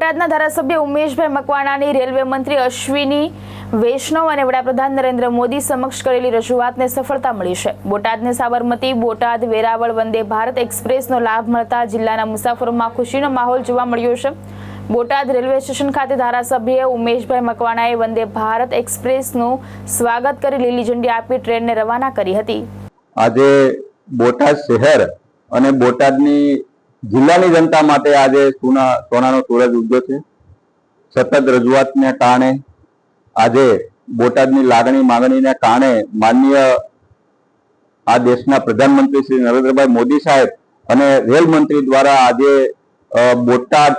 બોટાદના ધારાસભ્ય ઉમેશભાઈ મકવાણાની રેલવે મંત્રી અશ્વિની વૈષ્ણવ અને વડાપ્રધાન નરેન્દ્ર મોદી સમક્ષ કરેલી રજૂઆતને સફળતા મળી છે। બોટાદને સાબરમતી બોટાદ વેરાવળ વંદે ભારત એક્સપ્રેસનો લાભ મળતા જિલ્લાના મુસાફરોમાં ખુશીનો માહોલ જોવા મળ્યો છે। બોટાદ રેલવે સ્ટેશન ખાતે ધારાસભ્ય ઉમેશભાઈ મકવાણાએ વંદે ભારત એક્સપ્રેસનું સ્વાગત કરી લીલી ઝંડી આપી ટ્રેનને રવાના કરી હતી। આજે બોટાદ શહેર અને બોટાદની જિલ્લાની જનતા માટે આજે સોનાનો સૂરજ ઉગ્યો છે। સતત રજૂઆતને કારણે આજે બોટાદની લાગણી માંગણીને કારણે માનનીય આ દેશના પ્રધાનમંત્રી શ્રી નરેન્દ્રભાઈ મોદી સાહેબ અને રેલ મંત્રી દ્વારા આજે બોટાદ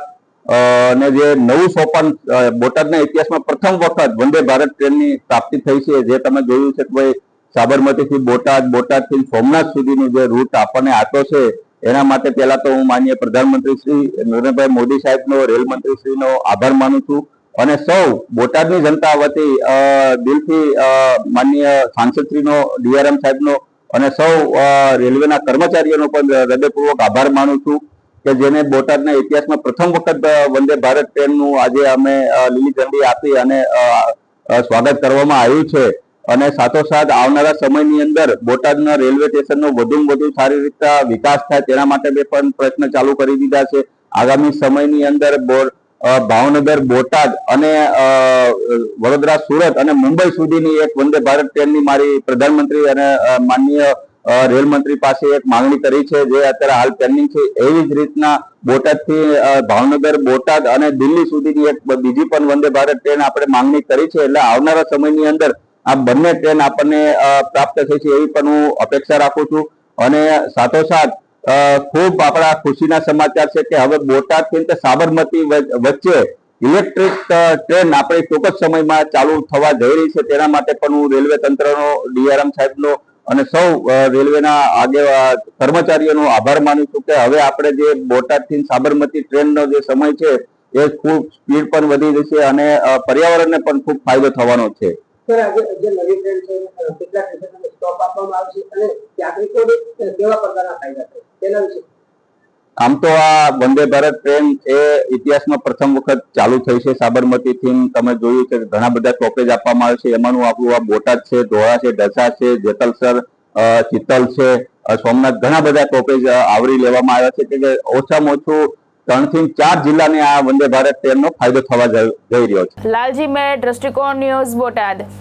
ને જે નવું સોપાન બોટાદના ઇતિહાસમાં પ્રથમ વખત વંદે ભારત ટ્રેનની પ્રાપ્તિ થઈ છે। જે તમે જોયું છે કે ભાઈ સાબરમતીથી બોટાદથી સોમનાથ સુધીનો જે રૂટ આપણને આપ્યો છે, એના માટે પહેલા તો હું માનનીય પ્રધાનમંત્રી શ્રી નરેન્દ્રભાઈ મોદી સાહેબનો, રેલ મંત્રી શ્રીનો આભાર માનું છું અને સૌ બોટાદની જનતા વતી દિલથી માનનીય સાંસદશ્રીનો, ડીઆરએમ સાહેબનો અને સૌ રેલવેના કર્મચારીઓનો પણ હૃદયપૂર્વક આભાર માનું છું કે જેને બોટાદના ઇતિહાસમાં પ્રથમ વખત વંદે ભારત ટ્રેનનું આજે અમે લીલી ઝંડી આપી અને સ્વાગત કરવામાં આવ્યું છે। અને સાથોસાથ આવનારા સમયની અંદર બોટાદના રેલવે સ્ટેશનનો વધુમાં વધુ સારી રીતે વિકાસ થાય તેના માટે પણ પ્રયત્ન ચાલુ કરી દીધા છે। આગામી સમયની અંદર ભાવનગર, બોટાદ અને વડોદરા, સુરત અને મુંબઈ સુધીની એક વંદે ભારત ટ્રેનની મારી પ્રધાનમંત્રી અને માનનીય રેલ મંત્રી પાસે એક માંગણી કરી છે, જે અત્યારે હાલ પેન્ડિંગ છે। એવી જ રીતના બોટાદથી ભાવનગર, બોટાદ અને દિલ્હી સુધીની એક બીજી પણ વંદે ભારત ટ્રેન આપણે માંગણી કરી છે। એટલે આવનારા સમયની અંદર આ બંને ટ્રેન આપણને પ્રાપ્ત થઈ છે એવી પણ હું અપેક્ષા રાખું છું। અને સાથોસાથ ખૂબ આપણા ખુશીના સમાચાર છે કે હવે બોટાદથી સાબરમતી વચ્ચે ઇલેક્ટ્રિક ટ્રેન આપણે ચોક્કસ સમયમાં ચાલુ થવા જઈ રહી છે। તેના માટે પણ હું રેલવે તંત્રનો, ડીઆરએમ સાહેબનો અને સૌ રેલવેના કર્મચારીઓનો આભાર માનું છું કે હવે આપણે જે બોટાદથી સાબરમતી ટ્રેનનો જે સમય છે એ ખૂબ સ્પીડ પણ વધી જશે અને પર્યાવરણને પણ ખૂબ ફાયદો થવાનો છે। આમ તો આ વંદે ભારત ટ્રેન એ ઇતિહાસમાં પ્રથમ વખત ચાલુ થઈ છે સાબરમતીથી। તમે જોયું છે કે ઘણા બધા સ્ટોપેજ આપવામાં આવે છે, એમાંનું આપણું આ બોટાદ છે, ધોળા છે, ઢસા છે, જેતલસર, ચિત્તલ છે, સોમનાથ, ઘણા બધા સ્ટોપેજ આવરી લેવામાં આવ્યા છે કે ઓછામાં ઓછું 3 થી 4 જિલ્લાને આ વંદે ભારત ટ્રેનનો ફાયદો થવા જઈ રહ્યો છે। લાલજી મેર, દ્રષ્ટિકોણ ન્યૂઝ, બોટાદ।